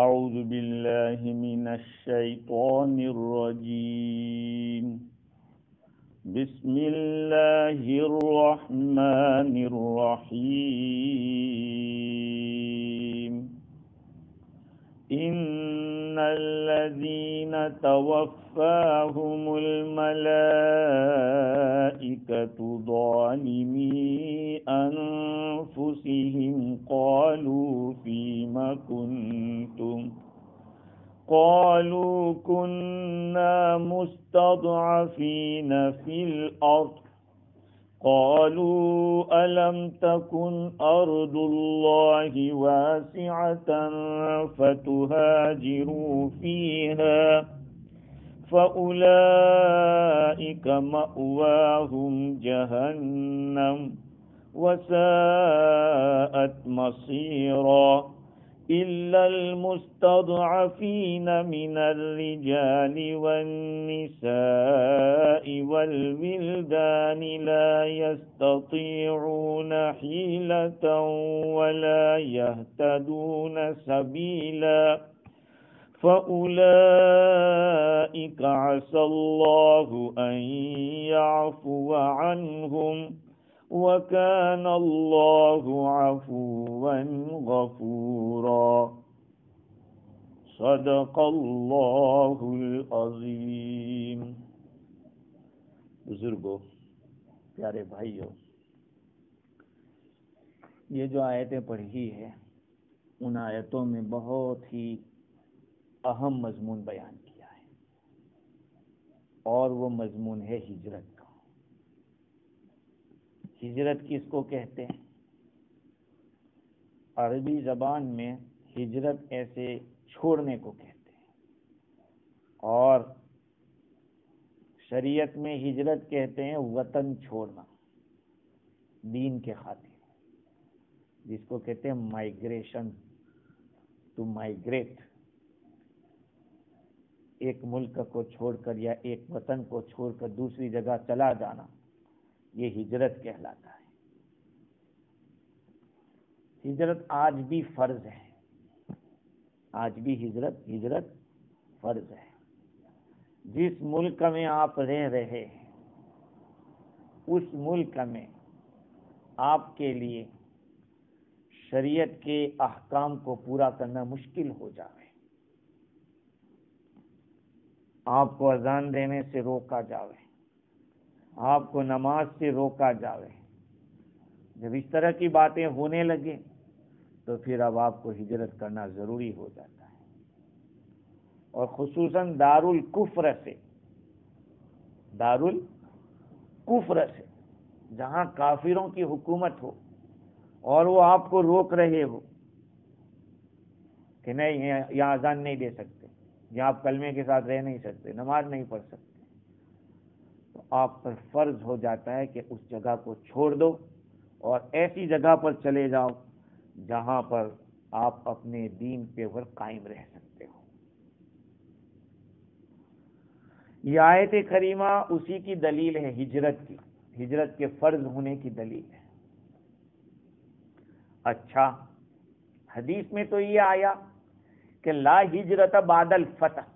اعوذ باللہ من الشیطان الرجیم بسم اللہ الرحمن الرحیم ان الذین توفاهم الملائکۃ ظالمی انفسهم قالوا فیم کنتم قالوا كنا مستضعفين في الأرض قالوا ألم تكن أرض الله واسعة فتهاجروا فيها فأولئك مأواهم جهنم وساءت مصيرا إلا المستضعفين من الرجال والنساء والولدان لا يستطيعون حيلة ولا يهتدون سبيلا فأولئك عسى الله أن يعفو عنهم وَكَانَ اللَّهُ عَفُوًّا غَفُورًا صدق اللہ العظیم۔ بزرگوں، پیارے بھائیوں، یہ جو آیتیں پڑھی ہے ان آیتوں میں بہت ہی اہم مضمون بیان کیا ہے، اور وہ مضمون ہے ہجرت کا۔ ہجرت کس کو کہتے ہیں؟ عربی زبان میں ہجرت ایسے چھوڑنے کو کہتے ہیں، اور شریعت میں ہجرت کہتے ہیں وطن چھوڑنا دین کے خاطر، جس کو کہتے ہیں مائگریشن، ٹو مائگریٹ، ایک ملک کو چھوڑ کر یا ایک وطن کو چھوڑ کر دوسری جگہ چلا جانا، یہ ہجرت کہلاتا ہے۔ ہجرت آج بھی فرض ہے، آج بھی ہجرت فرض ہے۔ جس ملک میں آپ رہ رہے ہیں اس ملک میں آپ کے لیے شریعت کے احکام کو پورا کرنا مشکل ہو جائے، آپ کو اذان دینے سے روکا جائے، آپ کو نماز سے روکا جائے، جب اس طرح کی باتیں ہونے لگے تو پھر اب آپ کو ہجرت کرنا ضروری ہو جاتا ہے، اور خصوصاً دارالکفر سے، جہاں کافروں کی حکومت ہو اور وہ آپ کو روک رہے ہو کہ نہیں یہاں اذان نہیں دے سکتے، یہاں آپ کلمے کے ساتھ رہ نہیں سکتے، نماز نہیں پڑھ سکتے، تو آپ پر فرض ہو جاتا ہے کہ اس جگہ کو چھوڑ دو اور ایسی جگہ پر چلے جاؤ جہاں پر آپ اپنے دین کے اوپر قائم رہ سکتے ہو۔ یہ آیت کریمہ اسی کی دلیل ہے، ہجرت کے فرض ہونے کی دلیل ہے۔ اچھا، حدیث میں تو یہ آیا کہ لا ہجرت بعد الفتح،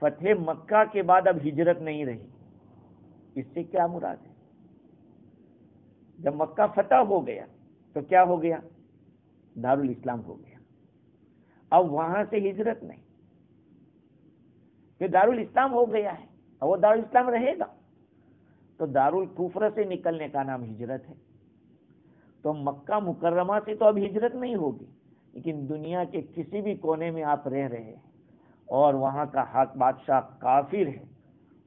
فتح مکہ کے بعد اب ہجرت نہیں رہی، اس سے کیا مراد ہے؟ جب مکہ فتح ہو گیا تو کیا ہو گیا؟ دارالاسلام ہو گیا، اب وہاں سے ہجرت نہیں، کہ دارالاسلام ہو گیا ہے، اب وہ دارالاسلام رہے گا، تو دارالکفر سے نکلنے کا نام ہجرت ہے۔ تو مکہ مکرمہ سے تو اب ہجرت نہیں ہوگی، لیکن دنیا کے کسی بھی کونے میں آپ رہ رہے ہیں اور وہاں کا بادشاہ کافر ہے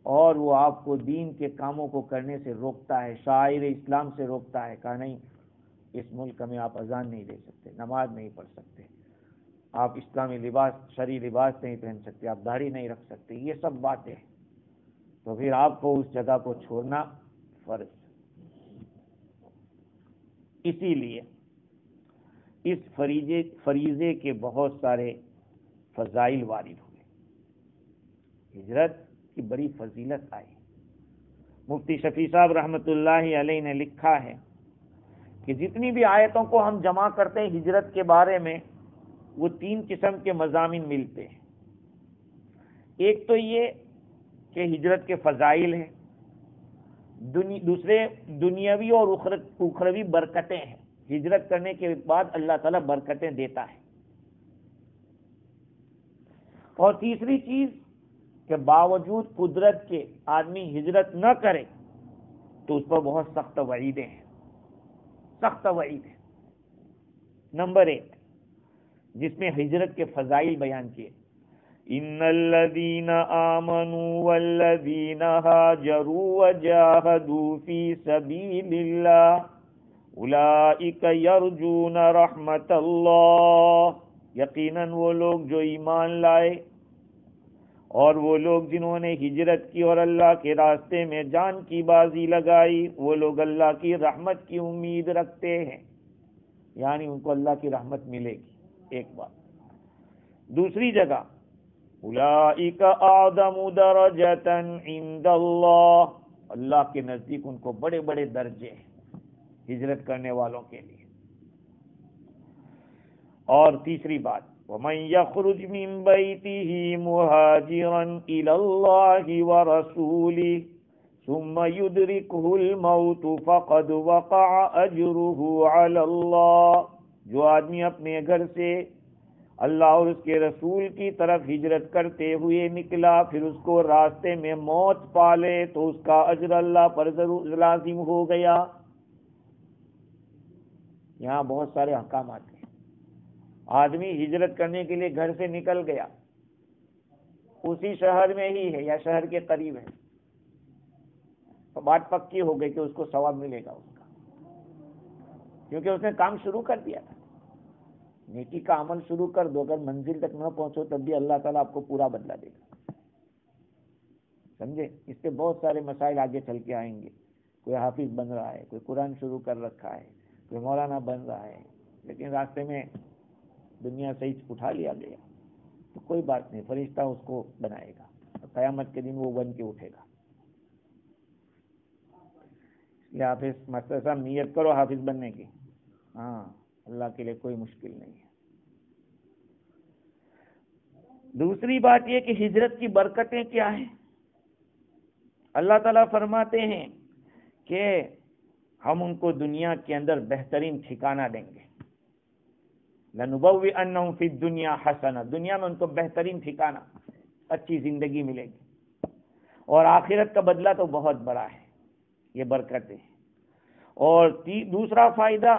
اور وہ آپ کو دین کے کاموں کو کرنے سے روکتا ہے، شاعر اسلام سے روکتا ہے، کہا نہیں اس ملک میں آپ اذان نہیں دے سکتے، نماز نہیں پڑھ سکتے، آپ اسلامی لباس، شرعی لباس نہیں پہن سکتے، آپ داڑھی نہیں رکھ سکتے، یہ سب باتیں ہیں، تو پھر آپ کو اس جگہ کو چھوڑنا فرض۔ اسی لیے اس فریضے کے بہت سارے فضائل وارد ہوئے، ہجرت کی بڑی فضیلت آئی۔ مفتی شفیع صاحب رحمۃ اللہ علیہ نے لکھا ہے کہ جتنی بھی آیتوں کو ہم جمع کرتے ہیں ہجرت کے بارے میں، وہ 3 قسم کے مضامین ملتے ہیں. ایک تو یہ کہ ہجرت کے فضائل ہیں، دوسرے دنیاوی اور اخروی برکتیں ہیں. ہجرت کرنے کے بعد اللہ تعالیٰ برکتیں دیتا ہے. اور تیسری چیز کہ باوجود قدرت کے آدمی ہجرت نہ کرے تو اس پر بہت سخت وعیدیں ہیں، سخت وعیدیں. نمبر 1 جس میں ہجرت کے فضائل بیان کیے، ان الذین آمنوا والذین ہاجروا وجاہدوا فی سبیل اللہ اولئک یرجون رحمت اللہ. یقیناً وہ لوگ جو ایمان لائے اور وہ لوگ جنہوں نے ہجرت کی اور اللہ کے راستے میں جان کی بازی لگائی، وہ لوگ اللہ کی رحمت کی امید رکھتے ہیں، یعنی ان کو اللہ کی رحمت ملے گی. ایک بات. دوسری جگہ اولئک اعظم درجۃ عند اللہ، اللہ کے نزدیک ان کو بڑے بڑے درجے ہیں ہجرت کرنے والوں کے لیے. اور تیسری بات وَمَن يَخْرُجْ مِن بَيْتِهِ مُهَاجِرًا إِلَى اللَّهِ وَرَسُولِهِ ثُمَّ يُدْرِكْهُ الْمَوْتُ فَقَدْ وَقَعَ أَجْرُهُ عَلَى اللَّهِ. جو آدمی اپنے گھر سے اللہ اور اس کے رسول کی طرف ہجرت کرتے ہوئے نکلا، پھر اس کو راستے میں موت پالے تو اس کا اجر اللہ پر ضرور لازم ہو گیا. یہاں بہت سارے احکامات ہیں. آدمی ہجرت کرنے کے لیے گھر سے نکل گیا، اسی شہر میں ہی ہے یا شہر کے قریب ہے، تو بات پکی ہو گئی کہ اس کو ثواب ملے گا اس کا، کیونکہ اس نے کام شروع کر دیا تھا. نیکی کا عمل شروع کر دو، اگر منزل تک نہ پہنچو تب بھی اللہ تعالیٰ آپ کو پورا بدلہ دے گا. سمجھے؟ اس کے بہت سارے مسائل آگے چل کے آئیں گے. کوئی حافظ بن رہا ہے، کوئی قرآن شروع کر رکھا ہے، کوئی مولانا بن رہا ہے، لیکن راستے میں دنیا سے اٹھا لیا گیا تو کوئی بات نہیں، فرشتہ اس کو بنائے گا، قیامت کے دن وہ بن کے اٹھے گا. اس لیے حافظ ماسٹر صاحب نیت کرو حافظ بننے کی، ہاں اللہ کے لیے کوئی مشکل نہیں ہے. دوسری بات یہ کہ ہجرت کی برکتیں کیا ہیں. اللہ تعالیٰ فرماتے ہیں کہ ہم ان کو دنیا کے اندر بہترین ٹھکانہ دیں گے. لَنُبَوِّئَنَّهُمْ فِي الدُّنْيَا حَسَنَةً، دنیا میں ان کو بہترین ٹھکانہ، اچھی زندگی ملے گی. اور آخرت کا بدلہ تو بہت بڑا ہے. یہ برکتیں. اور دوسرا فائدہ،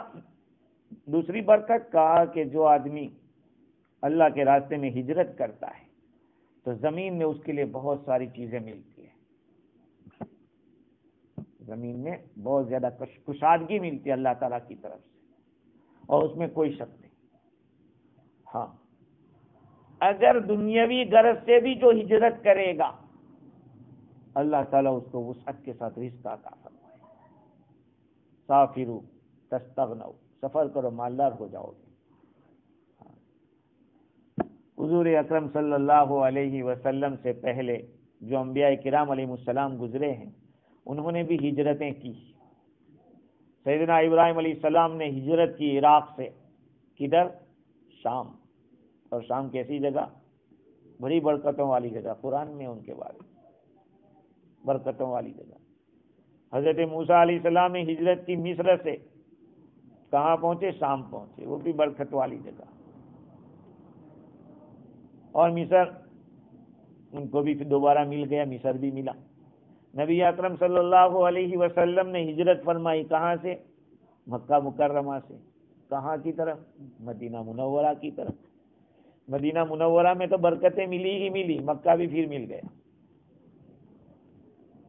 دوسری برکت کہا کہ جو آدمی اللہ کے راستے میں ہجرت کرتا ہے تو زمین میں اس کے لیے بہت ساری چیزیں ملتی ہیں. زمین میں بہت زیادہ کشادگی ملتی ہے اللہ تعالیٰ کی طرف سے، اور اس میں کوئی شک نہیں. ہاں اگر دنیاوی غرض سے بھی جو ہجرت کرے گا اللہ تعالیٰ اس کو وسعت کے ساتھ رزق عطا فرمائے. سافروا تستغنوا، سفر کرو مالدار ہو جاؤ گے. حضور اکرم صلی اللہ علیہ وسلم سے پہلے جو انبیاء کرام علیہ السلام گزرے ہیں انہوں نے بھی ہجرتیں کی. سیدنا ابراہیم علیہ السلام نے ہجرت کی عراق سے، کدھر؟ شام. اور شام کیسی جگہ؟ بڑی برکتوں والی جگہ، قرآن میں ان کے بارے میں برکتوں والی جگہ. حضرت موسیٰ علیہ السلام نے ہجرت کی مصر سے، کہاں پہنچے؟ شام پہنچے، وہ بھی برکت والی جگہ. اور مصر ان کو بھی پھر دوبارہ مل گیا، مصر بھی ملا. نبی اکرم صلی اللہ علیہ وسلم نے ہجرت فرمائی، کہاں سے؟ مکہ مکرمہ سے. کہاں کی طرف؟ مدینہ منورہ کی طرف. مدینہ منورہ میں تو برکتیں ملی ہی ملی، مکہ بھی پھر مل گیا.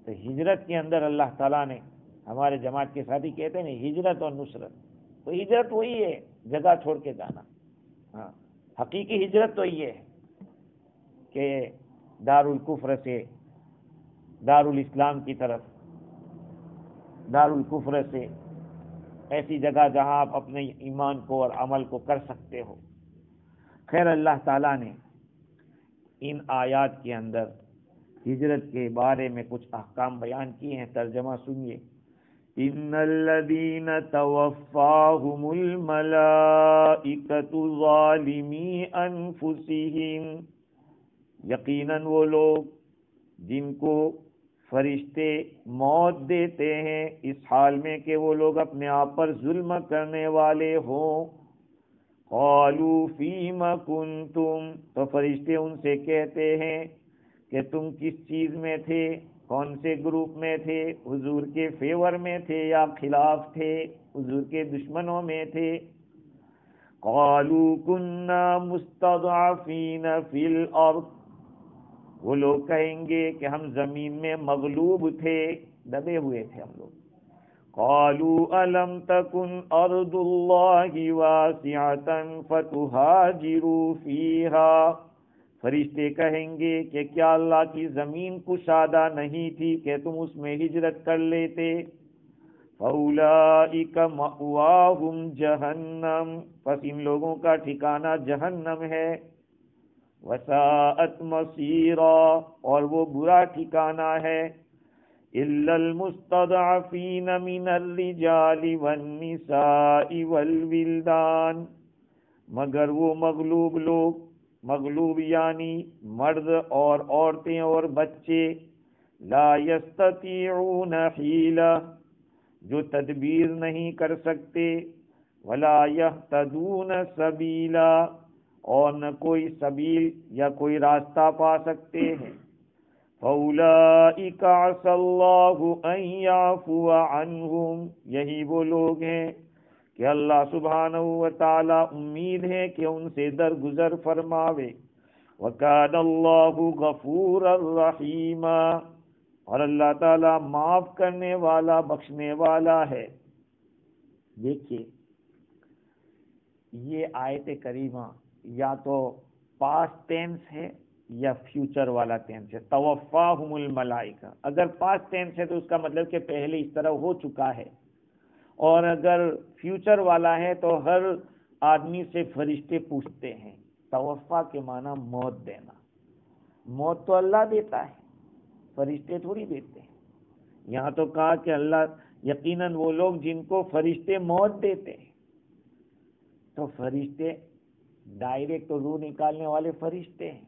تو ہجرت کے اندر اللہ تعالیٰ نے، ہمارے جماعت کے ساتھی کہتے ہیں ہجرت اور نصرت، تو ہجرت وہی ہے جگہ چھوڑ کے جانا. ہاں حقیقی ہجرت تو یہ ہے کہ دار الکفر سے دار الاسلام کی طرف، دار الکفر سے ایسی جگہ جہاں آپ اپنے ایمان کو اور عمل کو کر سکتے ہو. خیر اللہ تعالیٰ نے ان آیات کے اندر ہجرت کے بارے میں کچھ احکام بیان کیے ہیں، ترجمہ سنیے. ان الذین توفاہم الملائکۃ ظالمی انفسہم، یقیناً وہ لوگ جن کو فرشتے موت دیتے ہیں اس حال میں کہ وہ لوگ اپنے آپ پر ظلم کرنے والے ہوں. قالوا فیم کنتم، تو فرشتے ان سے کہتے ہیں کہ تم کس چیز میں تھے، کون سے گروپ میں تھے، حضور کے فیور میں تھے یا خلاف تھے، حضور کے دشمنوں میں تھے. قالوا كنا مستضعفین فی الارض، وہ لوگ کہیں گے کہ ہم زمین میں مغلوب تھے، دبے ہوئے تھے ہم لوگ. قالوا الم تکن ارض اللہ واسعۃ فتہاجروا فیہا، فرشتے کہیں گے کہ کیا اللہ کی زمین کشادہ نہیں تھی کہ تم اس میں ہجرت کر لیتے. فاولئک مأواہم جہنم، پس ان لوگوں کا ٹھکانہ جہنم ہے. وساءت مصیرا، اور وہ برا ٹھکانہ ہے. الا المستضعفین من الرجال والنساء والولدان، مگر وہ مغلوب لوگ، مغلوب یعنی مرد اور عورتیں اور بچے، لا یستطیعون حیلہ، جو تدبیر نہیں کر سکتے، ولا یہتدون سبیلا، اور نہ کوئی سبیل یا کوئی راستہ پا سکتے ہیں. فَأُولَئِكَ عَسَى اللَّهُ أَن يَعْفُوَ عَنْهُمْ، یہی وہ لوگ ہیں کہ اللہ سبحانہ و تعالی امید ہے کہ ان سے درگزر فرماوے. وَكَانَ اللَّهُ غَفُورًا رَحِيمًا، اور اللہ تعالی معاف کرنے والا بخشنے والا ہے. دیکھیے یہ آیت کریمہ یا تو پاسٹ ٹینس ہے یا فیوچر والا ٹینس ہے. توفاہم الملائکہ، اگر پاسٹ ٹینس ہے تو اس کا مطلب کہ پہلے اس طرح ہو چکا ہے، اور اگر فیوچر والا ہے تو ہر آدمی سے فرشتے پوچھتے ہیں. توفا کے معنی موت دینا، موت تو اللہ دیتا ہے، فرشتے تھوڑی دیتے ہیں. یہاں تو کہا کہ اللہ یقیناً وہ لوگ جن کو فرشتے موت دیتے ہیں، تو فرشتے ڈائریکٹ روح نکالنے والے فرشتے ہیں،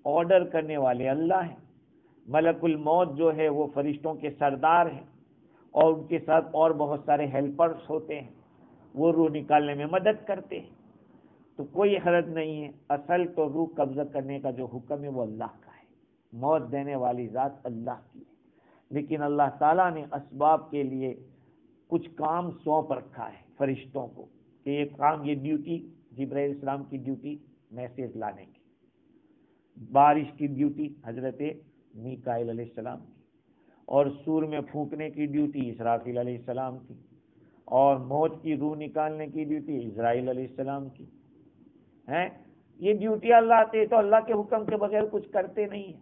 آرڈر کرنے والے اللہ ہیں. ملک الموت جو ہے وہ فرشتوں کے سردار ہیں، اور ان کے ساتھ اور بہت سارے ہیلپرز ہوتے ہیں، وہ روح نکالنے میں مدد کرتے ہیں. تو کوئی حرج نہیں ہے، اصل تو روح قبضہ کرنے کا جو حکم ہے وہ اللہ کا ہے، موت دینے والی ذات اللہ کی ہے. لیکن اللہ تعالیٰ نے اسباب کے لیے کچھ کام سونپ رکھا ہے فرشتوں کو، کہ یہ کام، یہ ڈیوٹی جبرائیل السلام کی ڈیوٹی میسیج لانے کی، بارش کی ڈیوٹی حضرت میکائیل علیہ السلام کی، اور سور میں پھونکنے کی ڈیوٹی اسرافیل علیہ السلام کی، اور موت کی روح نکالنے کی ڈیوٹی اسرائیل علیہ السلام کی ہیں. یہ ڈیوٹی اللہ آتے تو اللہ کے حکم کے بغیر کچھ کرتے نہیں ہیں.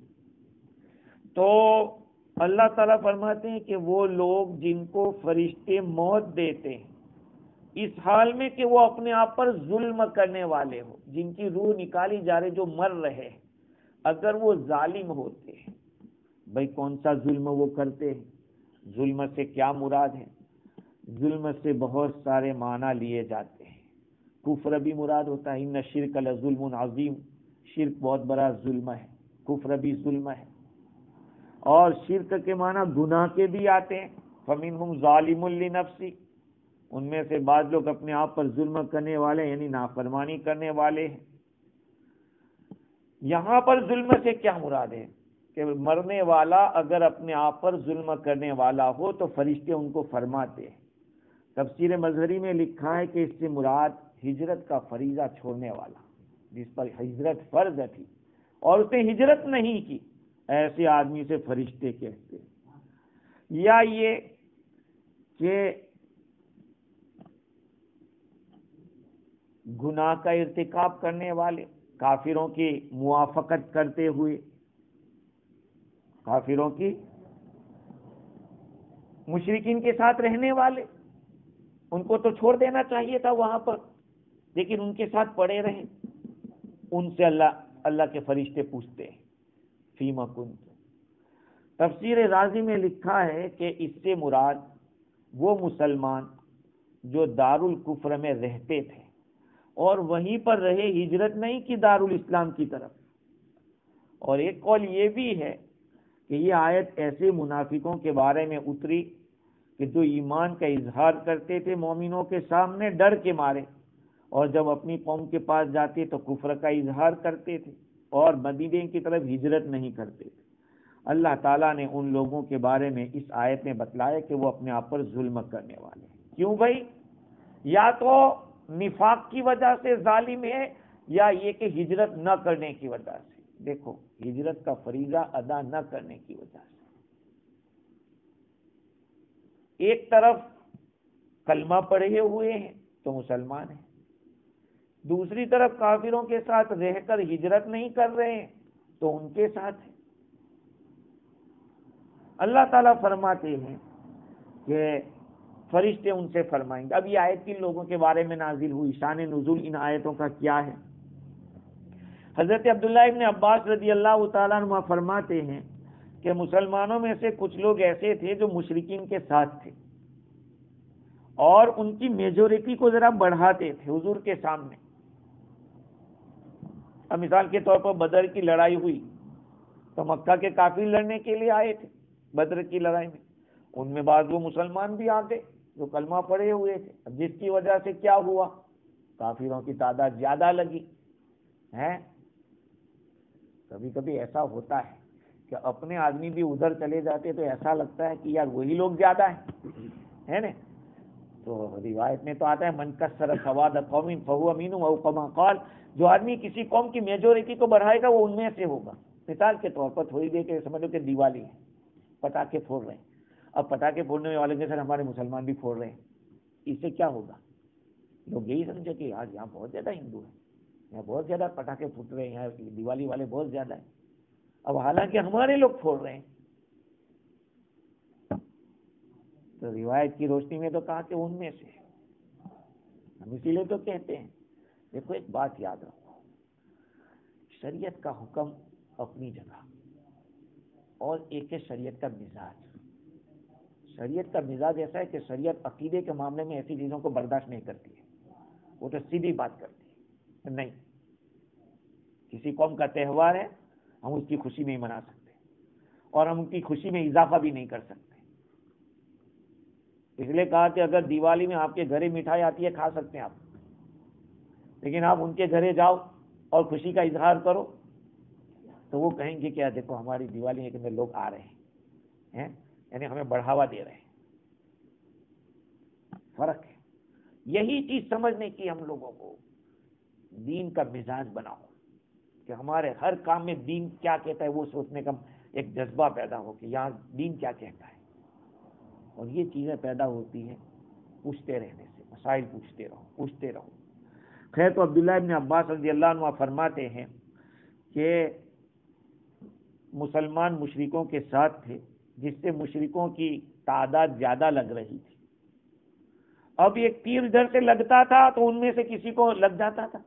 تو اللہ تعالیٰ فرماتے ہیں کہ وہ لوگ جن کو فرشتے موت دیتے ہیں اس حال میں کہ وہ اپنے آپ پر ظلم کرنے والے ہو، جن کی روح نکالی جا رہی، جو مر رہے ہیں، اگر وہ ظالم ہوتے ہیں. بھائی کون سا ظلم وہ کرتے ہیں؟ ظلم سے کیا مراد ہے؟ ظلم سے بہت سارے معنی لیے جاتے ہیں. کفر بھی مراد ہوتا ہے، ان الشرک لظلم عظیم، شرک بہت بڑا ظلم ہے، کفر بھی ظلم ہے. اور شرک کے معنی گناہ کے بھی آتے ہیں. فمنہم ظالم لنفسہ، ان میں سے بعض لوگ اپنے آپ پر ظلم کرنے والے یعنی نافرمانی کرنے والے ہیں. یہاں پر ظلم سے کیا مراد ہے کہ مرنے والا اگر اپنے آپ پر ظلم کرنے والا ہو تو فرشتے ان کو فرماتے ہیں. تفسیر مظہری میں لکھا ہے کہ اس سے مراد ہجرت کا فریضہ چھوڑنے والا، جس پر ہجرت فرض تھی اور اس نے ہجرت نہیں کی، ایسے آدمی سے فرشتے کہتے ہیں. یا یہ کہ گناہ کا ارتکاب کرنے والے، کافروں کی موافقت کرتے ہوئے، کافروں کی مشرکین کے ساتھ رہنے والے، ان کو تو چھوڑ دینا چاہیے تھا وہاں پر، لیکن ان کے ساتھ پڑے رہے. ان سے اللہ کے فرشتے پوچھتے ہیں فیما کنتم. تفسیر رازی میں لکھا ہے کہ اس سے مراد وہ مسلمان جو دارالکفر میں رہتے تھے اور وہیں پر رہے، ہجرت نہیں کی دارالاسلام کی طرف. اور ایک قول یہ بھی ہے کہ یہ آیت ایسے منافقوں کے بارے میں اتری کہ جو ایمان کا اظہار کرتے تھے مومنوں کے سامنے ڈر کے مارے، اور جب اپنی قوم کے پاس جاتے تو کفر کا اظہار کرتے تھے اور مدینے کی طرف ہجرت نہیں کرتے تھے. اللہ تعالیٰ نے ان لوگوں کے بارے میں اس آیت میں بتلایا کہ وہ اپنے آپ پر ظلم کرنے والے ہیں. کیوں بھائی؟ یا تو نفاق کی وجہ سے ظالم ہے، یا یہ کہ ہجرت نہ کرنے کی وجہ سے. دیکھو، ہجرت کا فریضہ ادا نہ کرنے کی وجہ سے ایک طرف کلمہ پڑھے ہوئے ہیں تو مسلمان ہیں، دوسری طرف کافروں کے ساتھ رہ کر ہجرت نہیں کر رہے ہیں تو ان کے ساتھ ہیں. اللہ تعالیٰ فرماتے ہیں کہ فرشتے ان سے فرمائیں گے. اب یہ آیت کن لوگوں کے بارے میں نازل ہوئی، شان نزول ان آیتوں کا کیا ہے؟ حضرت عبداللہ ابن عباس رضی اللہ تعالیٰ عنہ فرماتے ہیں کہ مسلمانوں میں سے کچھ لوگ ایسے تھے جو مشرکین کے ساتھ تھے اور ان کی میجورٹی کو ذرا بڑھاتے تھے حضور کے سامنے. اب مثال کے طور پر بدر کی لڑائی ہوئی تو مکہ کے کافر لڑنے کے لیے آئے تھے بدر کی لڑائی میں، ان میں بعض وہ مسلمان بھی آ گئے جو کلمہ پڑھے ہوئے تھے. اب جس کی وجہ سے کیا ہوا، کافروں کی تعداد زیادہ لگی ہے. کبھی کبھی ایسا ہوتا ہے کہ اپنے آدمی بھی ادھر چلے جاتے تو ایسا لگتا ہے کہ یار وہی لوگ زیادہ ہیں، ہے نا. تو روایت میں تو آتا ہے من کثر سواد قوم فہو امین او کما قال، جو آدمی کسی قوم کی میجورٹی کو بڑھائے گا وہ ان میں سے ہوگا. مثال کے طور پر تھوڑی دیر کے سمجھو کہ دیوالی ہے، پٹاخے پھوڑ رہے ہیں. اب پٹاخے پھوڑنے والے کے ساتھ ہمارے مسلمان بھی پھوڑ رہے ہیں، اس سے کیا ہوگا؟ لوگ یہی سمجھے کہ آج یہاں بہت زیادہ ہندو ہیں، یہاں بہت زیادہ پٹاخے پھوٹ رہے ہیں، یہاں دیوالی والے بہت زیادہ ہیں. اب حالانکہ ہمارے لوگ پھوڑ رہے ہیں. تو روایت کی روشنی میں تو کہا کہ ان میں سے ہم اسی لیے تو کہتے ہیں. دیکھو ایک بات یاد رکھو، شریعت کا حکم اپنی جگہ اور ایک ہے شریعت کا مزاج. شریعت کا مزاج ایسا ہے کہ شریعت عقیدے کے معاملے میں ایسی چیزوں کو برداشت نہیں کرتی ہے، وہ تو سیدھی بات کرتی ہے. نہیں، کسی قوم کا تہوار ہے ہم اس کی خوشی نہیں منا سکتے اور ہم ان کی خوشی میں اضافہ بھی نہیں کر سکتے. اس لیے کہا کہ اگر دیوالی میں آپ کے گھرے مٹھائی آتی ہے کھا سکتے ہیں آپ، لیکن آپ ان کے گھرے جاؤ اور خوشی کا اظہار کرو تو وہ کہیں گے کہ دیکھو ہماری دیوالی کے اندر لوگ آ رہے ہیں، یعنی ہمیں بڑھاوا دے رہے ہیں. فرق ہے. یہی چیز سمجھنے کی ہم لوگوں کو دین کا مزاج بناؤ کہ ہمارے ہر کام میں دین کیا کہتا ہے وہ سوچنے کا ایک جذبہ پیدا ہو کہ یہاں دین کیا کہتا ہے. اور یہ چیزیں پیدا ہوتی ہیں پوچھتے رہنے سے، مسائل پوچھتے رہو. خیر، تو عبداللہ ابن عباس رضی اللہ عنہ فرماتے ہیں کہ مسلمان مشرکوں کے ساتھ تھے جس سے مشرکوں کی تعداد زیادہ لگ رہی تھی. اب ایک تیر ادھر سے لگتا تھا تو ان میں سے کسی کو لگ جاتا تھا،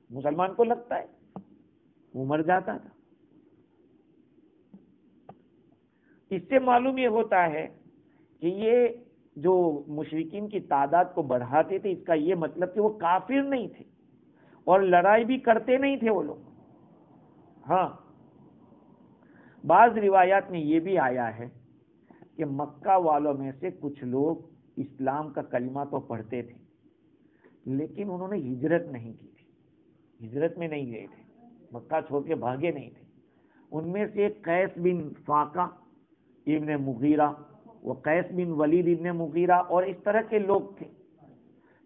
مسلمان کو لگتا ہے وہ مر جاتا تھا. اس سے معلوم یہ ہوتا ہے کہ یہ جو مشرکین کی تعداد کو بڑھاتے تھے اس کا یہ مطلب کہ وہ کافر نہیں تھے اور لڑائی بھی کرتے نہیں تھے وہ لوگ. ہاں، بعض روایات میں یہ بھی آیا ہے کہ مکہ والوں میں سے کچھ لوگ اسلام کا کلمہ تو پڑھتے تھے لیکن انہوں نے ہجرت نہیں کی تھی، ہجرت میں نہیں گئے تھے، مکہ چھوڑ کے بھاگے نہیں تھے. ان میں سے قیس بن فاقہ ابن مغیرہ، وہ قیس بن ولید ابن مغیرہ اور اس طرح کے لوگ تھے.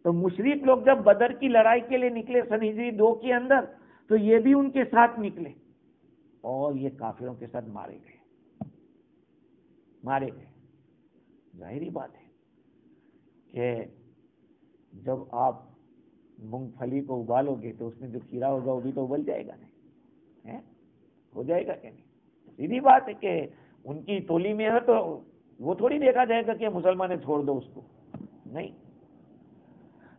تو مشرک لوگ جب بدر کی لڑائی کے لیے نکلے سن ہجری 2 کے اندر تو یہ بھی ان کے ساتھ نکلے اور یہ کافروں کے ساتھ مارے گئے. ظاہری بات ہے کہ جب آپ مونگ پھلی کو ابالو گے تو اس میں جو کیڑا ہوگا وہ بھی تو ابل جائے گا، نہیں ہو جائے گا کہ نہیں. سیدھی بات ہے کہ ان کی تولی میں ہے تو وہ تھوڑی دیکھا جائے گا کہ مسلمان نے چھوڑ دو اس کو، نہیں.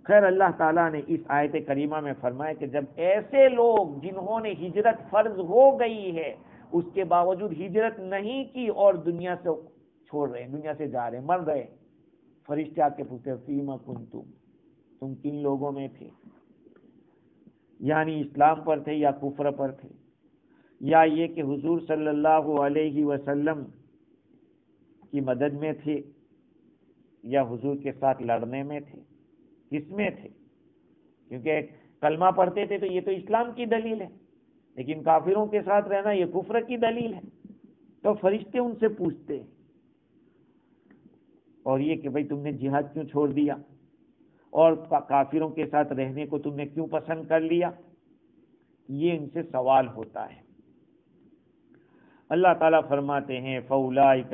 خیر، اللہ تعالیٰ نے اس آیت کریمہ میں فرمایا کہ جب ایسے لوگ جنہوں نے ہجرت فرض ہو گئی ہے اس کے باوجود ہجرت نہیں کی اور دنیا سے چھوڑ رہے ہیں، دنیا سے جا رہے ہیں، مر رہے ہیں، فرشتے آ کے پوچھتے فیما کنتم، تم کن لوگوں میں تھے، یعنی اسلام پر تھے یا کفر پر تھے، یا یہ کہ حضور صلی اللہ علیہ وسلم کی مدد میں تھے یا حضور کے ساتھ لڑنے میں تھے، کس میں تھے؟ کیونکہ کلمہ پڑھتے تھے تو یہ تو اسلام کی دلیل ہے، لیکن کافروں کے ساتھ رہنا یہ کفر کی دلیل ہے۔ تو فرشتے ان سے پوچھتے ہیں، اور یہ کہ بھئی تم نے جہاد کیوں چھوڑ دیا اور کافروں کے ساتھ رہنے کو تم نے کیوں پسند کر لیا، یہ ان سے سوال ہوتا ہے۔ اللہ تعالیٰ فرماتے ہیں فَأُولَٰئِكَ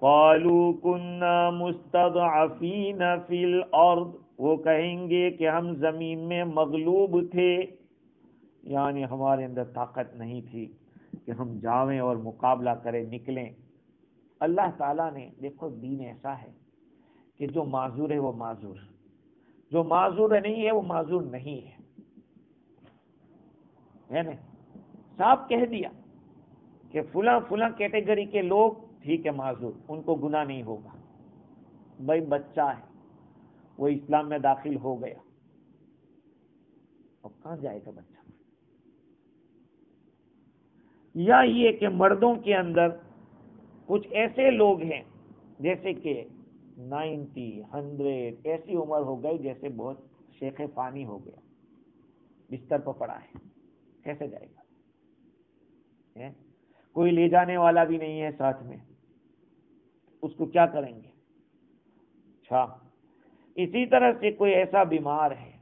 قَالُوا كُنَّا مُسْتَضْعَفِينَ فِي الْأَرْضِ، وہ کہیں گے کہ ہم زمین میں مغلوب تھے، یعنی ہمارے اندر طاقت نہیں تھی کہ ہم جاویں اور مقابلہ کریں، نکلیں۔ اللہ تعالیٰ نے، دیکھو دین ایسا ہے کہ جو معذور ہے وہ معذور، جو معذور نہیں ہے وہ معذور نہیں ہے نا، صاحب کہہ دیا کہ فلاں فلاں کیٹیگری کے لوگ ٹھیک ہے معذور، ان کو گناہ نہیں ہوگا۔ بھائی بچہ ہے، وہ اسلام میں داخل ہو گیا، اب کہاں جائے گا بچہ؟ یا یہ کہ مردوں کے اندر کچھ ایسے لوگ ہیں جیسے کہ 90 100 ایسی عمر ہو گئی جیسے بہت شیخ فانی ہو گیا، بستر پر پڑا ہے، کیسے جائے گا؟ کوئی لے جانے والا بھی نہیں ہے ساتھ میں، اس کو کیا کریں گے؟ اچھا، اسی طرح سے کوئی ایسا بیمار ہے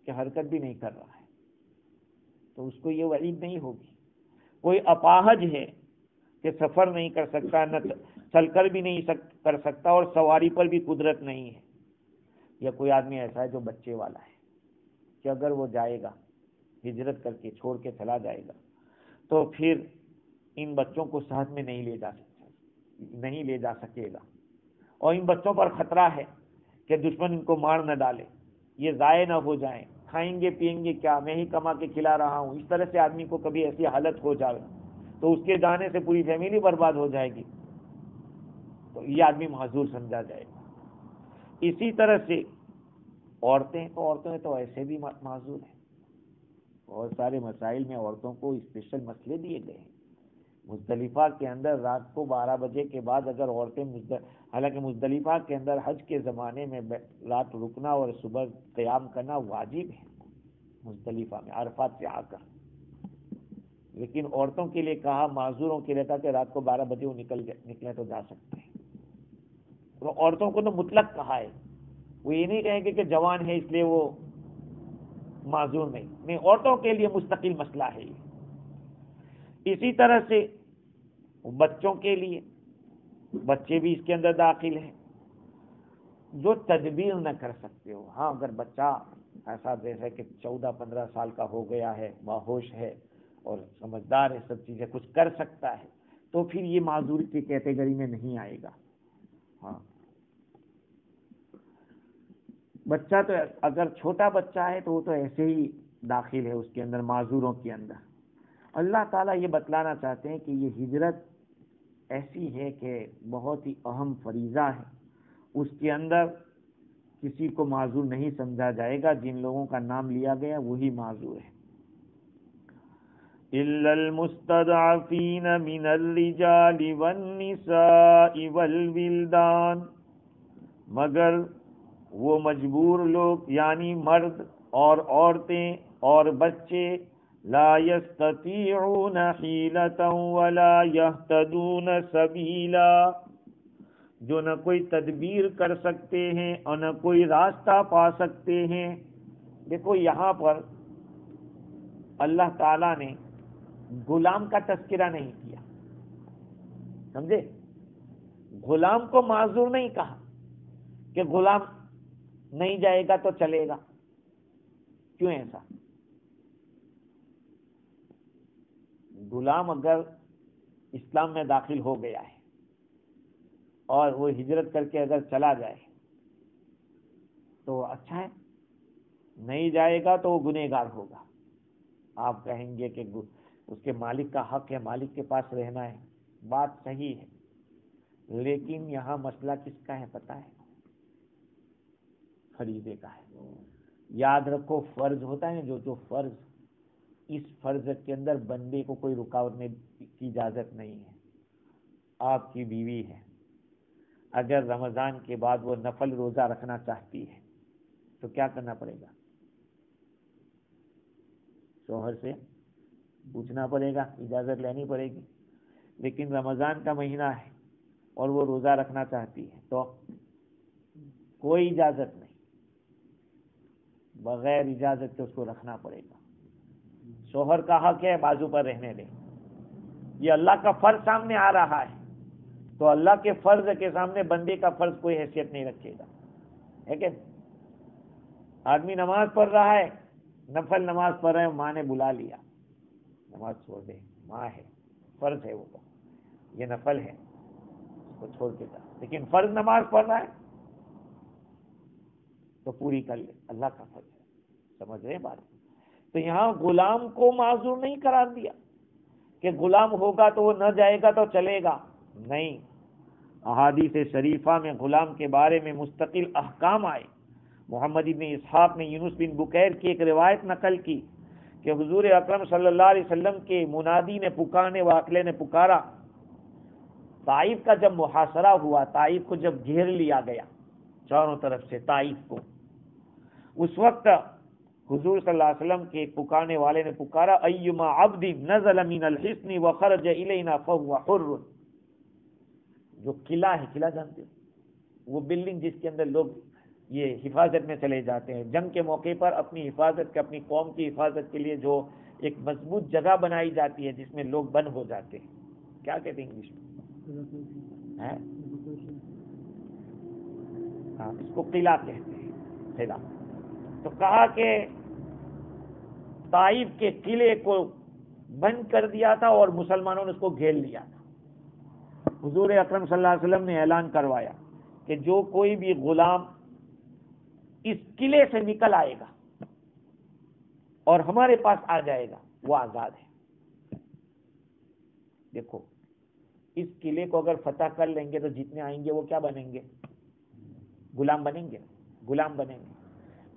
کہ حرکت بھی نہیں کر رہا ہے تو اس کو یہ وعید نہیں ہوگی۔ کوئی اپاہج ہے کہ سفر نہیں کر سکتا، نہ چل کر بھی نہیں کر سکتا اور سواری پر بھی قدرت نہیں ہے، یا کوئی آدمی ایسا ہے جو بچے والا ہے کہ اگر وہ جائے گا ہجرت کر کے چھوڑ کے چلا جائے گا تو پھر ان بچوں کو ساتھ میں نہیں لے جا سکے گا، اور ان بچوں پر خطرہ ہے کہ دشمن ان کو مار نہ ڈالے، یہ ضائع نہ ہو جائیں، کھائیں گے پیئیں گے کیا، میں ہی کما کے کھلا رہا ہوں۔ اس طرح سے آدمی کو کبھی ایسی حالت ہو جائے تو اس کے جانے سے پوری فیملی برباد ہو جائے گی، تو یہ آدمی معذور سمجھا جائے گا۔ اسی طرح سے عورتیں تو ایسے بھی معذور ہیں، بہت سارے مسائل میں عورتوں کو اسپیشل مسئلے دیے گئے ہیں۔ مزدلفہ کے اندر رات کو 12 بجے کے بعد اگر عورتیں حالانکہ مزدلفہ کے اندر حج کے زمانے میں رات رکنا اور صبح قیام کرنا واجب ہے مزدلفہ میں عرفات سے آ کر، لیکن عورتوں کے لیے کہا، معذوروں کے لیے کہا کہ رات کو 12 بجے وہ نکلیں تو جا سکتے ہیں۔ تو عورتوں کو تو مطلق کہا ہے، وہ یہ نہیں کہیں گے کہ جوان ہے اس لیے وہ معذور نہیں، عورتوں کے لیے مستقل مسئلہ ہے یہ۔ اسی طرح سے بچوں کے لیے، بچے بھی اس کے اندر داخل ہیں جو تدبیر نہ کر سکتے ہو۔ ہاں اگر بچہ ایسا جیسے کہ 14-15 سال کا ہو گیا ہے، باہوش ہے اور سمجھدار ہے، سب چیزیں کچھ کر سکتا ہے، تو پھر یہ معذور کی کیٹیگری میں نہیں آئے گا۔ ہاں بچہ تو اگر چھوٹا بچہ ہے تو وہ تو ایسے ہی داخل ہے اس کے اندر، معذوروں کے اندر۔ اللہ تعالیٰ یہ بتلانا چاہتے ہیں کہ یہ ہجرت ایسی ہے کہ بہت ہی اہم فریضہ ہے، اس کے اندر کسی کو معذور نہیں سمجھا جائے گا، جن لوگوں کا نام لیا گیا وہی معذور ہے۔ إِلَّا الْمُسْتَضْعَفِينَ مِنَ الرِّجَالِ وَالنِّسَاءِ وَالْوِلْدَانِ، مگر وہ مجبور لوگ یعنی مرد اور عورتیں اور بچے، لا يستطيعون حیلة ولا يهتدون سبیلا، جو نہ کوئی تدبیر کر سکتے ہیں اور نہ کوئی راستہ پا سکتے ہیں۔ دیکھو یہاں پر اللہ تعالیٰ نے غلام کا تذکرہ نہیں کیا، سمجھے؟ غلام کو معذور نہیں کہا کہ غلام نہیں جائے گا تو چلے گا، کیوں ایسا؟ غلام اگر اسلام میں داخل ہو گیا ہے اور وہ ہجرت کر کے اگر چلا جائے تو اچھا ہے، نہیں جائے گا تو وہ گنہگار ہوگا۔ آپ کہیں گے کہ اس کے مالک کا حق ہے، مالک کے پاس رہنا ہے، بات صحیح ہے، لیکن یہاں مسئلہ کس کا ہے پتہ ہے؟ فریضے کا ہے۔ یاد رکھو فرض ہوتا ہے جو فرض، اس فرض کے اندر بندے کو کوئی رکاوٹ کی اجازت نہیں ہے۔ آپ کی بیوی ہے، اگر رمضان کے بعد وہ نفل روزہ رکھنا چاہتی ہے تو کیا کرنا پڑے گا؟ شوہر سے پوچھنا پڑے گا، اجازت لینی پڑے گی۔ لیکن رمضان کا مہینہ ہے اور وہ روزہ رکھنا چاہتی ہے تو کوئی اجازت نہیں، بغیر اجازت کے اس کو رکھنا پڑے گا۔ شوہر کا حق ہے بازو پر رہنے دیں۔ یہ اللہ کا فرض سامنے آ رہا ہے تو اللہ کے فرض کے سامنے بندے کا فرض کوئی حیثیت نہیں رکھے گا، ہے کہ آدمی نماز پڑھ رہا ہے، نفل نماز پڑھ رہے ہیں، ماں نے بلا لیا، نماز چھوڑ دے، ماں ہے، فرض ہے، وہ یہ نفل ہے، اس کو چھوڑ کے جا، لیکن فرض نماز پڑھ رہا ہے تو پوری کر لے، اللہ کا فرض ہے۔ سمجھ رہے بات؟ تو یہاں غلام کو معذور نہیں قرار دیا کہ غلام ہوگا تو وہ نہ جائے گا تو چلے گا، نہیں۔ احادیث شریفہ میں غلام کے بارے میں مستقل احکام آئے۔ محمد ابن اسحاق نے یونس بن بکیر کی ایک روایت نقل کی کہ حضور اکرم صلی اللہ علیہ وسلم کے منادی نے پکارنے واقعے نے پکارا، طائف کا جب محاصرہ ہوا، طائف کو جب گھیر لیا گیا چاروں طرف سے طائف کو، اس وقت حضور صلی اللہ علیہ وسلم کے پکارنے والے نے پکارا، ایما عبد نزل من الحصن وخرج الینا فهو حر۔ جو قلعہ ہے، قلعہ جانتے ہو، وہ بلڈنگ جس کے اندر لوگ یہ حفاظت میں چلے جاتے ہیں جنگ کے موقع پر، اپنی حفاظت کے، اپنی قوم کی حفاظت کے لیے جو ایک مضبوط جگہ بنائی جاتی ہے جس میں لوگ بند ہو جاتے ہیں، کیا کہتے ہیں انگلش میں؟ ہاں، اس کو قلعہ کہتے ہیں، قلعہ۔ تو کہا کہ طائف کے قلعے کو بند کر دیا تھا اور مسلمانوں نے اس کو گھیر لیا تھا۔ حضور اکرم صلی اللہ علیہ وسلم نے اعلان کروایا کہ جو کوئی بھی غلام اس قلعے سے نکل آئے گا اور ہمارے پاس آ جائے گا وہ آزاد ہے۔ دیکھو، اس قلعے کو اگر فتح کر لیں گے تو جتنے آئیں گے وہ کیا بنیں گے؟ غلام بنیں گے، غلام بنیں گے۔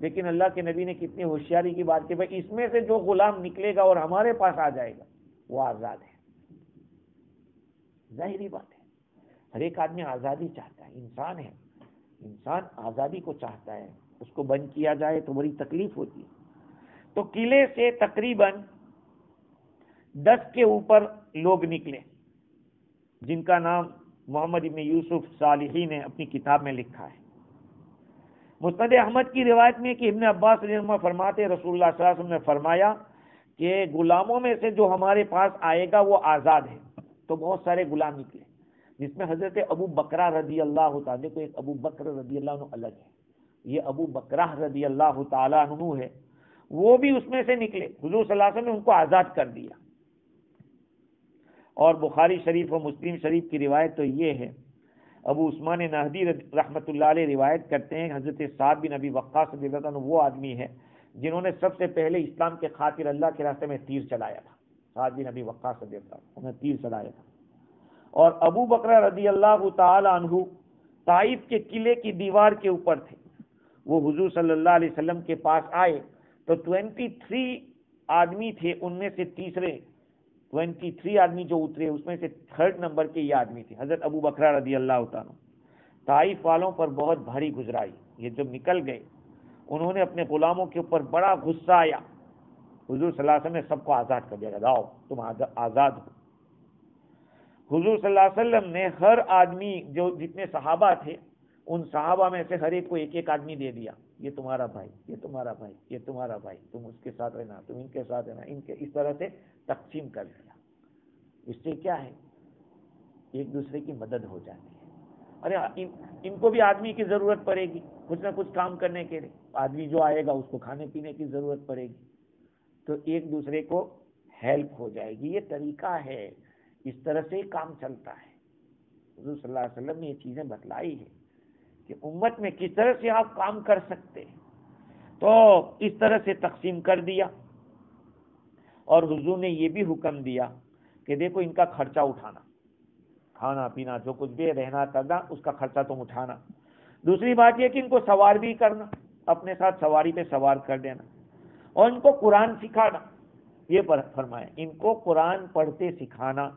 لیکن اللہ کے نبی نے کتنی ہوشیاری کی بات کی، بھائی اس میں سے جو غلام نکلے گا اور ہمارے پاس آ جائے گا وہ آزاد ہے۔ ظاہری بات ہے، ہر ایک آدمی آزادی چاہتا ہے، انسان ہے، انسان آزادی کو چاہتا ہے، اس کو بند کیا جائے تو بڑی تکلیف ہوتی ہے۔ تو قلعے سے تقریباً 10 کے اوپر لوگ نکلے، جن کا نام محمد ابن یوسف صالحی نے اپنی کتاب میں لکھا ہے۔ مسند احمد کی روایت میں کہ ابن عباس رضی اللہ عنہ فرماتے، رسول اللہ صلی اللہ علیہ وسلم نے فرمایا کہ غلاموں میں سے جو ہمارے پاس آئے گا وہ آزاد ہے۔ تو بہت سارے غلام نکلے، جس میں حضرت ابو بکرہ رضی اللہ تعالیٰ کو، ایک ابو بکر رضی اللہ عنہ الگ ہے، یہ ابو بکرہ رضی اللہ تعالیٰ عنہ ہے، وہ بھی اس میں سے نکلے۔ حضور صلی اللہ علیہ وسلم نے ان کو آزاد کر دیا۔ اور بخاری شریف و مسلم شریف کی روایت تو یہ ہے، ابو عثمان نہدی رحمۃ اللہ علیہ روایت کرتے ہیں، حضرت سعد بن ابی وقاص رضی اللہ عنہ وہ آدمی ہے جنہوں نے سب سے پہلے اسلام کے خاطر اللہ کے راستے میں تیر چلایا تھا۔ سعد بن ابی وقاص رضی اللہ عنہ، انہوں نے تیر چلایا تھا۔ اور ابو بکر رضی اللہ تعالی عنہ طائف کے قلعے کی دیوار کے اوپر تھے، وہ حضور صلی اللہ علیہ وسلم کے پاس آئے تو 23 آدمی تھے، ان میں سے 23 آدمی جو اترے اس میں سے 3rd نمبر کے یہ آدمی تھے، حضرت ابو بکر رضی اللہ تعالیٰ۔ طائف والوں پر بہت بھاری گزرائی، یہ جب نکل گئے انہوں نے اپنے غلاموں کے اوپر بڑا غصہ آیا، حضور صلی اللہ علیہ وسلم نے سب کو آزاد کر دیا، جاؤ تم آزاد ہو۔ حضور صلی اللہ علیہ وسلم نے ہر آدمی جو جتنے صحابہ تھے ان صحابہ میں سے ہر ایک کو ایک ایک آدمی دے دیا، یہ تمہارا بھائی، یہ تمہارا بھائی، یہ تمہارا بھائی، تم اس کے ساتھ رہنا، تم ان کے ساتھ رہنا، ان کے اس طرح سے تقسیم کر دیا۔ اس سے کیا ہے، ایک دوسرے کی مدد ہو جاتی ہے۔ ارے ان کو بھی آدمی کی ضرورت پڑے گی کچھ نہ کچھ کام کرنے کے لیے، آدمی جو آئے گا اس کو کھانے پینے کی ضرورت پڑے گی، تو ایک دوسرے کو ہیلپ ہو جائے گی۔ یہ طریقہ ہے، اس طرح سے کام چلتا ہے۔ حضور صلی اللہ علیہ وسلم نے یہ چیزیں بتلائی ہے کہ امت میں کس طرح سے آپ کام کر سکتے ہیں، تو اس طرح سے تقسیم کر دیا۔ اور حضور نے یہ بھی حکم دیا کہ دیکھو ان کا خرچہ اٹھانا، کھانا پینا جو کچھ بھی رہنا کرنا اس کا خرچہ تم اٹھانا. دوسری بات یہ کہ ان کو سوار بھی کرنا، اپنے ساتھ سواری پہ سوار کر دینا، اور ان کو قرآن سکھانا. یہ فرمائے ان کو قرآن پڑھتے سکھانا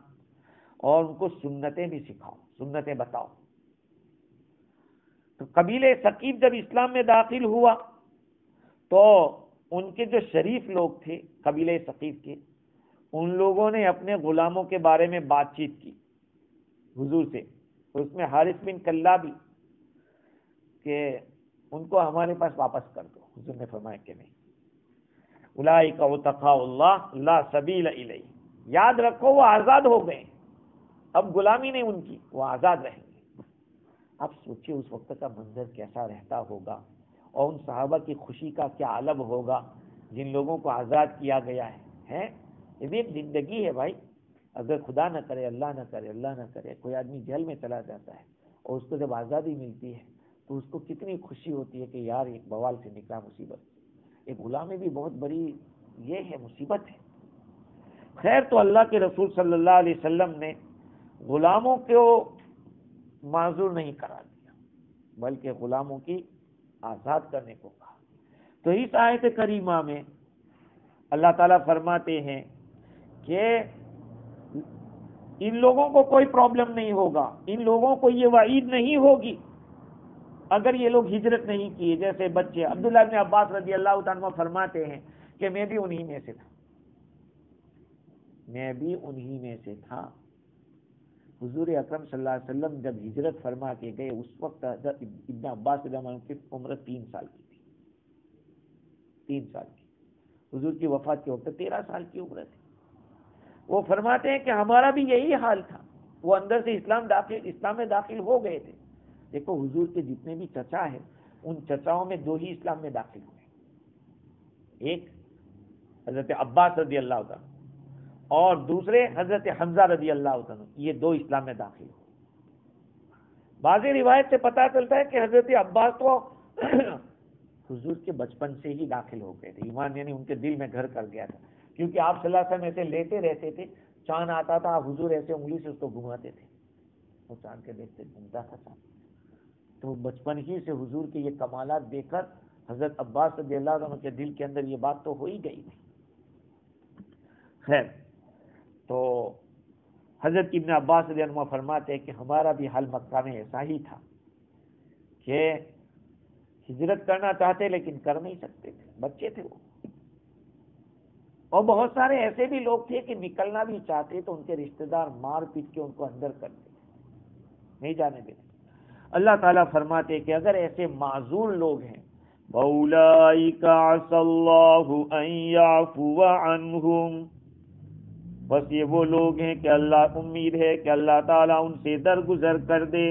اور ان کو سنتیں بھی سکھاؤ، سنتیں بتاؤ. تو قبیلہ ثقیف جب اسلام میں داخل ہوا تو ان کے جو شریف لوگ تھے قبیلہ ثقیف کے، ان لوگوں نے اپنے غلاموں کے بارے میں بات چیت کی حضور سے. اس میں حارث بن کلابی کہ ان کو ہمارے پاس واپس کر دو. حضور نے فرمایا کہ نہیں، اولئک اتقاء اللہ لا سبیل الیہ، یاد رکھو وہ آزاد ہو گئے، اب غلامی نہیں ان کی، وہ آزاد رہیں گے. اب سوچئے اس وقت کا منظر کیسا رہتا ہوگا، اور ان صحابہ کی خوشی کا کیا عالم ہوگا جن لوگوں کو آزاد کیا گیا ہے. یہ بھی ایک زندگی ہے بھائی. اگر خدا نہ کرے، اللہ نہ کرے، اللہ نہ کرے، کوئی آدمی جیل میں چلا جاتا ہے اور اس کو جب آزادی ملتی ہے تو اس کو کتنی خوشی ہوتی ہے کہ یار ایک بوال سے نکلا مصیبت. ایک غلامی بھی بہت بڑی یہ ہے، مصیبت ہے. خیر، تو اللہ کے رسول صلی اللہ علیہ وسلم نے غلاموں کو معذور نہیں قرار دیا بلکہ غلاموں کی آزاد کرنے کو کہا. تو اس آیت کریمہ میں اللہ تعالیٰ فرماتے ہیں کہ ان لوگوں کو کوئی پرابلم نہیں ہوگا، ان لوگوں کو یہ وعید نہیں ہوگی اگر یہ لوگ ہجرت نہیں کیے. جیسے بچے عبداللہ بن عباس رضی اللہ تعالیٰ عنہ فرماتے ہیں کہ میں بھی انہی میں سے تھا، میں بھی انہی میں سے تھا. حضور اکرم صلی اللہ علیہ وسلم جب ہجرت فرما کے گئے اس وقت ابن عباس رضی اللہ عنہ کی عمر 3 سال کی تھی. 3 سال کی. حضور کی وفات کے وقت 13 سال کی عمر تھی. وہ فرماتے ہیں کہ ہمارا بھی یہی حال تھا. وہ اندر سے اسلام میں داخل ہو گئے تھے. دیکھو حضور کے جتنے بھی چچا ہیں ان چچاؤں میں 2 ہی اسلام میں داخل ہوئے. ایک حضرت عباس رضی اللہ عنہ اور دوسرے حضرت حمزہ رضی اللہ عنہ. یہ 2 اسلام میں داخل ہوئے. بعض روایت سے پتہ چلتا ہے کہ حضرت عباس تو حضور کے بچپن سے ہی داخل ہو گئے تھے. ایمان یعنی ان کے دل میں گھر کر گیا تھا، کیونکہ آپ صلی اللہ علیہ وسلم ایسے لیتے رہتے تھے، چاند آتا تھا حضور ایسے انگلی سے اس کو گھماتے تھے، وہ چاند کے دیکھتے گھومتا تھا چاند. تو بچپن ہی سے حضور کے یہ کمالات دیکھ کر حضرت عباس رضی اللہ عنہ کے دل کے اندر یہ بات تو ہو ہی گئی تھی. خیر، تو حضرت ابن عباس رضی اللہ عنہ فرماتے ہیں کہ ہمارا بھی حال مکہ میں ایسا ہی تھا کہ ہجرت کرنا چاہتے لیکن کر نہیں سکتے تھے، بچے تھے وہ. اور بہت سارے ایسے بھی لوگ تھے کہ نکلنا بھی چاہتے تو ان کے رشتہ دار مار پیٹ کے ان کو اندر کرتے، نہیں جانے دیتے. اللہ تعالیٰ فرماتے کہ اگر ایسے معذور لوگ ہیں فَأُولَئِكَ عَسَى اللَّهُ أَن يَعْفُوَ عَنْهُمْ، بس یہ وہ لوگ ہیں کہ اللہ امید ہے کہ اللہ تعالیٰ ان سے درگزر کر دے.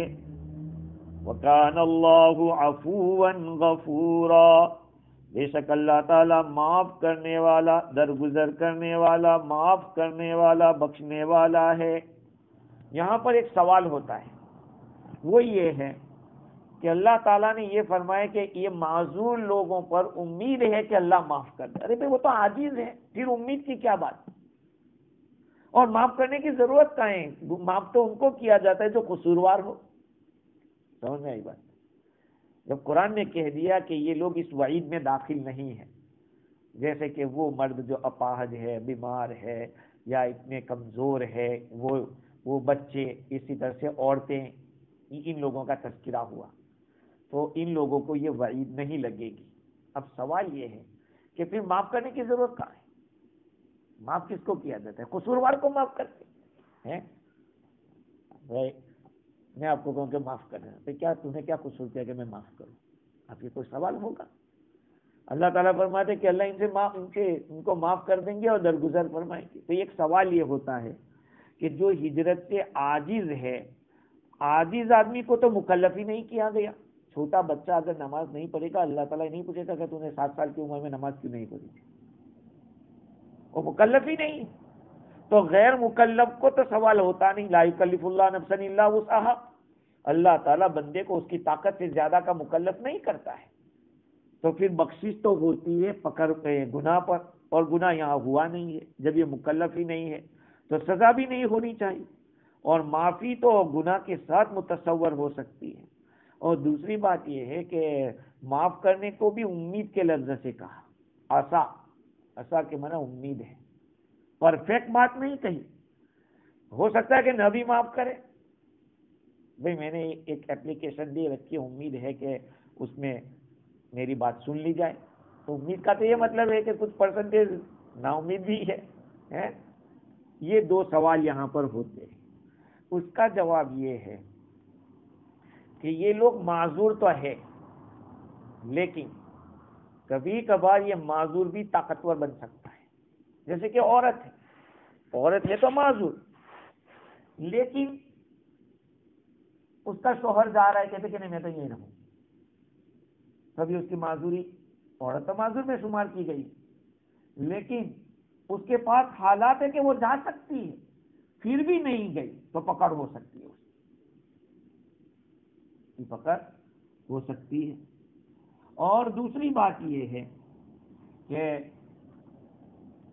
وَكَانَ اللَّهُ عَفُوًّا غَفُورًا، بے شک اللہ تعالیٰ معاف کرنے والا، درگزر کرنے والا، معاف کرنے والا، بخشنے والا ہے. یہاں پر ایک سوال ہوتا ہے، وہ یہ ہے کہ اللہ تعالیٰ نے یہ فرمایا کہ یہ معذور لوگوں پر امید ہے کہ اللہ معاف کر دے. ارے بھائی وہ تو عاجز ہے، پھر امید کی کیا بات؟ اور معاف کرنے کی ضرورت کہاں ہے؟ معاف تو ان کو کیا جاتا ہے جو قصوروار ہو. سمجھ میں آئی بات؟ جب قرآن نے کہہ دیا کہ یہ لوگ اس وعید میں داخل نہیں ہیں، جیسے کہ وہ مرد جو اپاہج ہے، بیمار ہے یا اتنے کمزور ہے، وہ بچے، اسی طرح سے عورتیں، ان لوگوں کا تذکرہ ہوا، تو ان لوگوں کو یہ وعید نہیں لگے گی. اب سوال یہ ہے کہ پھر معاف کرنے کی ضرورت کہاں ہے؟ معاف کس کو کیا جاتا ہے؟ قصوروار کو معاف کرتے ہیں. میں آپ کو کہوں کہ معاف کر رہا، کیا تمہیں کیا قصور کیا کہ میں معاف کروں؟ اب یہ کوئی سوال ہوگا؟ اللہ تعالیٰ فرماتے کہ اللہ ان کو معاف کر دیں گے اور درگزر فرمائیں گے. تو ایک سوال یہ ہوتا ہے کہ جو ہجرت سے عاجز ہے، عاجز آدمی کو تو مکلف ہی نہیں کیا گیا. چھوٹا بچہ اگر نماز نہیں پڑھے گا اللہ تعالیٰ نہیں پوچھے گا کہ تو نے 7 سال کی عمر میں نماز کیوں نہیں پڑھی تھی، وہ مکلف ہی نہیں. تو غیر مکلف کو تو سوال ہوتا نہیں. لا یکلف اللہ نفسا الا وسعہا، اللہ تعالیٰ بندے کو اس کی طاقت سے زیادہ کا مکلف نہیں کرتا ہے. تو پھر بخشش تو ہوتی ہے پکڑ گناہ پر، اور گناہ یہاں ہوا نہیں ہے. جب یہ مکلف ہی نہیں ہے تو سزا بھی نہیں ہونی چاہیے. اور معافی تو گناہ کے ساتھ متصور ہو سکتی ہے. اور دوسری بات یہ ہے کہ معاف کرنے کو بھی امید کے لفظ سے کہا. عسا، عسا کے معنی امید ہے، پرفیکٹ بات نہیں کہی. ہو سکتا ہے کہ نہ بھی معاف کرے. بھئی میں نے ایک اپلیکیشن دی رکھی، امید ہے کہ اس میں میری بات سن لی جائے. تو امید کا تو یہ مطلب ہے کہ کچھ پرسنٹیج نا امید بھی ہے. یہ دو سوال یہاں پر ہوتے ہیں. اس کا جواب یہ ہے کہ یہ لوگ معذور تو ہے، لیکن کبھی کبھار یہ معذور بھی طاقتور بن سکتا ہے. جیسے کہ عورت ہے تو معذور، لیکن اس کا شوہر جا رہا ہے، کہتے کہ نہیں میں تو یہی رہوں. کبھی اس کی معذوری، عورت تو معذور میں شمار کی گئی، لیکن اس کے پاس حالات ہے کہ وہ جا سکتی ہے، پھر بھی نہیں گئی تو پکڑ ہو سکتی ہے، اس کی پکڑ ہو سکتی ہے. اور دوسری بات یہ ہے کہ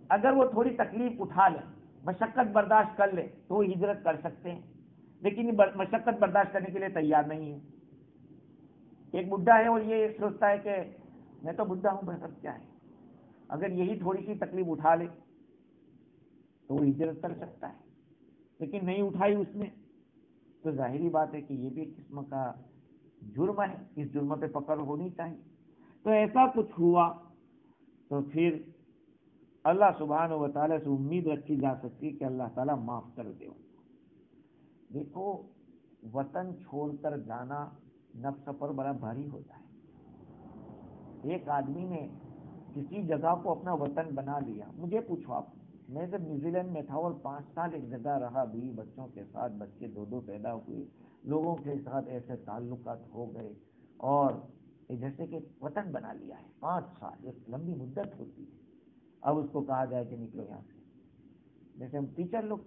اگر وہ تھوڑی تکلیف اٹھا لے، مشقت برداشت کر لے، تو وہ ہجرت کر سکتے ہیں. لیکن مشقت برداشت کرنے کے لیے تیار نہیں ہے. ایک بڈھا ہے اور یہ سوچتا ہے کہ میں تو بڈھا ہوں، بس اب کیا ہے. اگر یہی تھوڑی سی تکلیف اٹھا لے تو وہ ہجرت کر سکتا ہے، لیکن نہیں اٹھائی اس نے تو ظاہری بات ہے کہ یہ بھی ایک قسم کا جرم ہے. اس جرم پہ پکڑ ہونی چاہیے. تو ایسا کچھ ہوا تو پھر اللہ سبحانہ و تعالیٰ سے امید رکھی جا سکتی کہ اللہ تعالیٰ معاف کر دے. دیکھو، وطن چھوڑ کر جانا نفس پر بڑا بھاری ہوتا ہے. ایک آدمی نے کسی جگہ کو اپنا وطن بنا لیا. مجھے پوچھو آپ، میں جب نیوزی لینڈ میں تھا اور 5 سال ایک جگہ رہا، بیوی بچوں کے ساتھ، بچے 2 پیدا ہوئے، لوگوں کے ساتھ ایسے تعلقات ہو گئے، اور جیسے کہ وطن بنا لیا ہے. 5 سال ایک لمبی مدت ہوتی ہے. اب اس کو کہا جائے کہ نکلو یہاں سے. جیسے ہم ٹیچر لوگ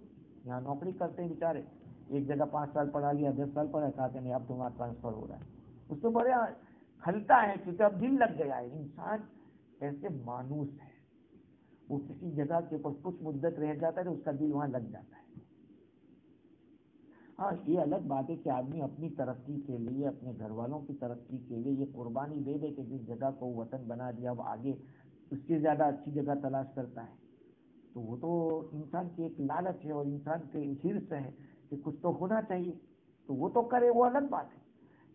یہاں نوکری کرتے ہیں، بیچارے ایک جگہ 5 سال پڑھا لیا، 10 سال پڑھا، کہتے نہیں اب تمہارا ٹرانسفر ہو رہا ہے. اس کو بڑے کھلتا ہے کیونکہ اب دل لگ گیا ہے. انسان ایسے مانوس ہے، وہ کسی جگہ کے اوپر کچھ مدت رہ جاتا ہے تو اس کا دل وہاں لگ جاتا ہے. ہاں، یہ الگ بات ہے کہ آدمی اپنی ترقی کے لیے، اپنے گھر والوں کی ترقی کے لیے یہ قربانی دے دے کہ جس جگہ کو وطن بنا دیا اب آگے اس سے زیادہ اچھی جگہ تلاش کرتا ہے. تو وہ تو انسان کی ایک لالچ ہے اور انسان کے حرص ہے کہ کچھ تو ہونا چاہیے، تو وہ تو کرے، وہ الگ بات ہے.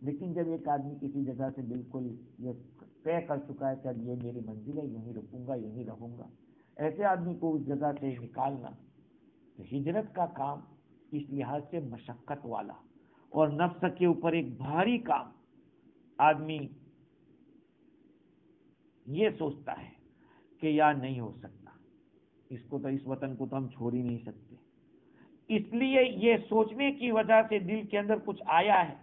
لیکن جب ایک آدمی کسی جگہ سے بالکل یہ طے کر چکا ہے کہ اب یہ میری منزل ہے، یہیں رکوں گا، یہیں رہوں گا، ایسے آدمی کو اس جگہ سے نکالنا، تو ہجرت کا کام اس لحاظ سے مشقت والا اور نفس کے اوپر ایک بھاری کام. آدمی یہ سوچتا ہے کہ یار نہیں ہو سکتا، اس کو تو، اس وطن کو تو ہم چھوڑ ہی نہیں سکتے. اس لیے یہ سوچنے کی وجہ سے دل کے اندر کچھ آیا ہے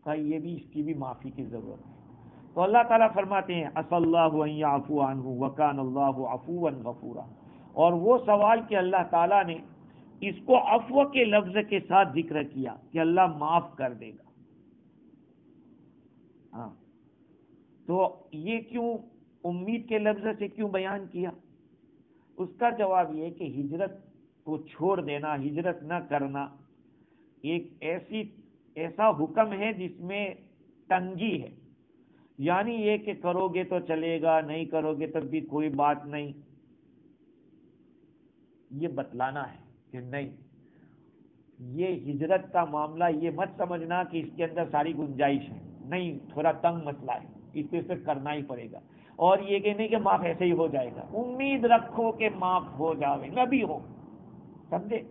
کہ یہ بھی، اس کی بھی معافی کی ضرورت ہے. تو اللہ تعالیٰ فرماتے ہیں عسى اللہ ان يعفو عنہ وكان اللہ عفوا غفورا. اور وہ سوال کہ اللہ تعالیٰ نے اس کو عفو کے لفظ کے ساتھ ذکر کیا کہ اللہ معاف کر دے گا. ہاں، تو یہ کیوں امید کے لفظ سے کیوں بیان کیا؟ اس کا جواب یہ کہ ہجرت کو چھوڑ دینا، ہجرت نہ کرنا ایک ایسا حکم ہے جس میں تنگی ہے. یعنی یہ کہ کرو گے تو چلے گا، نہیں کرو گے تب بھی کوئی بات نہیں. یہ بتلانا ہے کہ نہیں، یہ ہجرت کا معاملہ یہ مت سمجھنا کہ اس کے اندر ساری گنجائش ہے. نہیں، تھوڑا تنگ مسئلہ ہے، اس پہ صرف کرنا ہی پڑے گا. اور یہ کہ نہیں کہ معاف ایسے ہی ہو جائے گا. امید رکھو کہ معاف ہو جاوے، نہ بھی ہو. سمجھے؟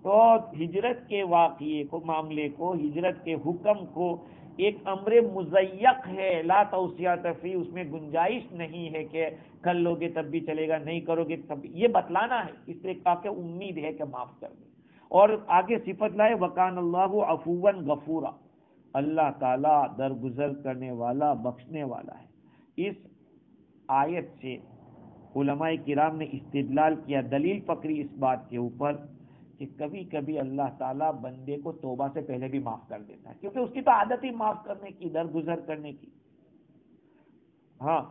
تو ہجرت کے واقعے کو، معاملے کو، ہجرت کے حکم کو ایک امر مضیق ہے، لا توسعۃ فی، اس میں گنجائش نہیں ہے کہ کر لو گے تب بھی چلے گا، نہیں کرو گے تب بھی. یہ بتلانا ہے، اس لیے کہا کہ امید ہے کہ معاف کر دے. اور آگے صفت لائے وکان اللہ عفوا غفورا، اللہ تعالیٰ درگزر کرنے والا، بخشنے والا ہے. اس آیت سے علماء کرام نے استدلال کیا، دلیل پکڑی اس بات کے اوپر کہ کبھی کبھی اللہ تعالیٰ بندے کو توبہ سے پہلے بھی معاف کر دیتا ہے، کیونکہ اس کی تو عادت ہی معاف کرنے کی، درگزر کرنے کی. ہاں،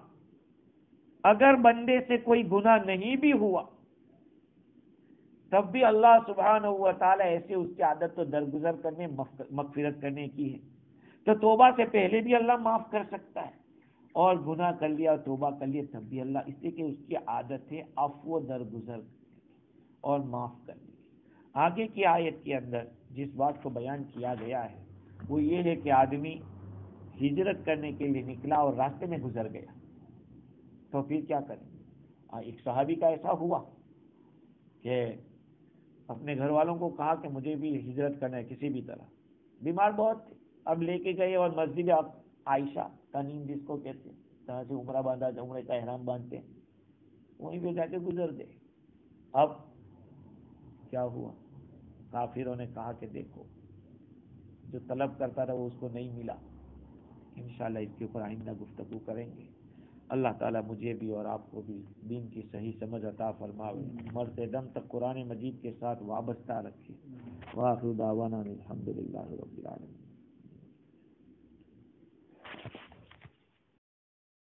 اگر بندے سے کوئی گناہ نہیں بھی ہوا تب بھی اللہ سبحانہ و تعالیٰ ایسے اس کی عادت تو درگزر کرنے مغفرت کرنے کی ہے، تو توبہ سے پہلے بھی اللہ معاف کر سکتا ہے، اور گناہ کر لیا اور توبہ کر لیا تب بھی اللہ، اس لیے کہ اس کی عادت ہے عفو و درگزر اور معاف کرنے کی۔ آگے کی آیت کے اندر جس بات کو بیان کیا گیا ہے وہ یہ ہے کہ آدمی ہجرت کرنے کے لیے نکلا اور راستے میں گزر گیا، تو پھر کیا کریں؟ ایک صحابی کا ایسا ہوا کہ اپنے گھر والوں کو کہا کہ مجھے بھی ہجرت کرنا ہے کسی بھی طرح، بیمار بہت تھے، اب لے کے گئے اور مسجد عائشہ تنیم جس کو کہتے ہیں، جہاں سے عمرہ باندھا، عمرے کا احرام باندھتے ہیں، وہیں پہ جا کے گزر گئے۔ اب کیا ہوا؟ کافروں نے کہا کہ دیکھو جو طلب کرتا رہا وہ اس کو نہیں ملا۔ انشاءاللہ اس کے اوپر آئندہ گفتگو کریں گے۔ اللہ تعالیٰ مجھے بھی اور آپ کو بھی دین کی صحیح سمجھ عطا فرماوے، مرتے دم تک قرآن مجید کے ساتھ وابستہ رکھے۔ وآخر دعوانا الحمدللہ رب العالمین۔